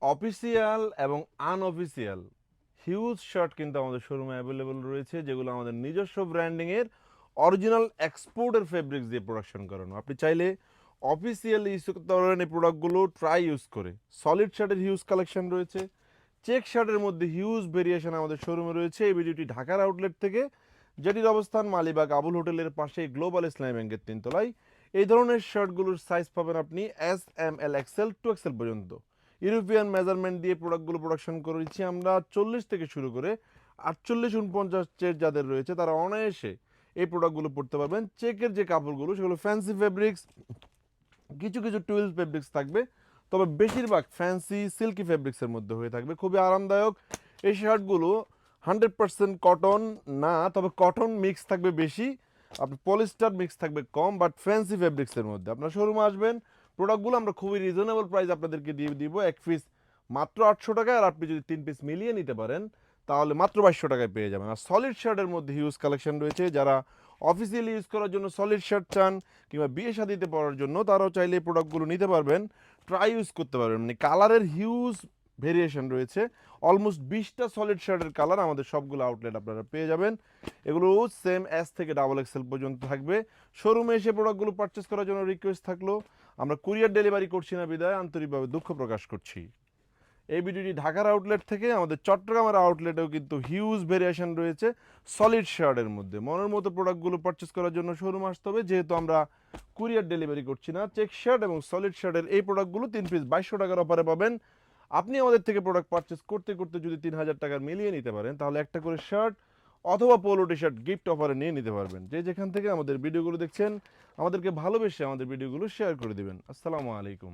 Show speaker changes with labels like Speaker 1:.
Speaker 1: Official এবং unofficial huge shirt কিন্তু আমাদের শোরুমে অ্যাভেলেবল রয়েছে, যেগুলো আমাদের নিজস্ব ব্র্যান্ডিংয়ের অরিজিনাল এক্সপোর্টের ফেব্রিক্স দিয়ে প্রোডাকশন করানো। আপনি চাইলে অফিসিয়ালি ইউজ করতে পারবেন এই প্রোডাক্টগুলো ট্রাই ইউজ করে। সলিড শার্টের হিউজ কালেকশন রয়েছে, চেক শার্টের মধ্যে হিউজ ভেরিয়েশন আমাদের শোরুমে রয়েছে। এই ভিডিওটি ঢাকার আউটলেট থেকে, যেটির অবস্থান মালিবাগ আবুল হোটেলের পাশে গ্লোবাল ইসলামী ব্যাংকের 3 তলায়। এই ধরনের শার্টগুলোর সাইজ পাবেন আপনি এস, এম, এল, এক্সেল, 2XL পর্যন্ত। ইউরোপিয়ান মেজারমেন্ট দিয়ে প্রোডাক্টগুলো প্রোডাকশন করেছি আমরা। 40 থেকে শুরু করে 48-49 যাদের রয়েছে তারা অনায়াসে এই প্রোডাক্টগুলো পড়তে পারবেন। চেকের যে কাপড়গুলো সেগুলো ফ্যান্সি ফেব্রিক্স, কিছু কিছু টুইল ফেব্রিক্স থাকবে, তবে বেশিরভাগ ফ্যান্সি সিল্কি ফেব্রিক্সের মধ্যে হয়ে থাকবে, খুবই আরামদায়ক। এই শার্টগুলো 100% কটন না, তবে কটন মিক্স থাকবে বেশি, আপনার পলিস্টার মিক্স থাকবে কম, বাট ফ্যান্সি ফেব্রিক্সের মধ্যে। আপনার শোরুমে আসবেন, প্রোডাক্টগুলো আমরা খুবই রিজনেবল প্রাইস আপনাদেরকে দিয়ে দিব। এক পিস মাত্র 800 টাকায়, আর আপনি যদি 3 পিস মিলিয়ে নিতে পারেন তাহলে মাত্র 2200 টাকায় পেয়ে যাবেন। আর সলিড শার্টের মধ্যে হিউজ কালেকশন রয়েছে। যারা অফিসিয়ালি ইউজ করার জন্য সলিড শার্ট চান কিংবা বিয়ে শাদিতে পরার জন্য, তারাও চাইলে এই প্রোডাক্টগুলো নিতে পারবেন, ট্রাই ইউজ করতে পারবেন। মানে কালারের হিউজ ভেরিয়েশন রয়েছে, অলমোস্ট 20টা সলিড শার্টের কালার আমাদের সবগুলো আউটলেট আপনারা পেয়ে যাবেন। এগুলো সেম এস থেকে XXL পর্যন্ত থাকবে। শোরুমে এসে প্রোডাক্টগুলো পারচেস করার জন্য রিকোয়েস্ট থাকলো, আমরা কুরিয়ার ডেলিভারি করছি না বিদায় আন্তরিকভাবে দুঃখ প্রকাশ করছি। এই ভিডিওটি ঢাকার আউটলেট থেকে, আমাদের চট্টগ্রামের আউটলেটেও কিন্তু হিউজ ভেরিয়েশন রয়েছে সলিড শার্টের মধ্যে। মনের মতো প্রোডাক্টগুলো পারচেস করার জন্য শোরুম আসতে হবে, যেহেতু আমরা কুরিয়ার ডেলিভারি করছি না। চেক শার্ট এবং সলিড শার্টের এই প্রোডাক্টগুলো 3 পিস 2200 টাকার অফারে পাবেন। আপনি আমাদের থেকে প্রোডাক্ট পারচেস করতে করতে যদি 3000 টাকার মিলিয়ে নিতে পারেন, তাহলে একটা করে শার্ট অথবা পোলো টি শার্ট গিফট অফারে নিয়ে নিতে পারবেন। যে যেখান থেকে আমাদের ভিডিওগুলো দেখছেন, আমাদেরকে ভালোবেসে আমাদের ভিডিওগুলো শেয়ার করে দিবেন। আসসালামু আলাইকুম।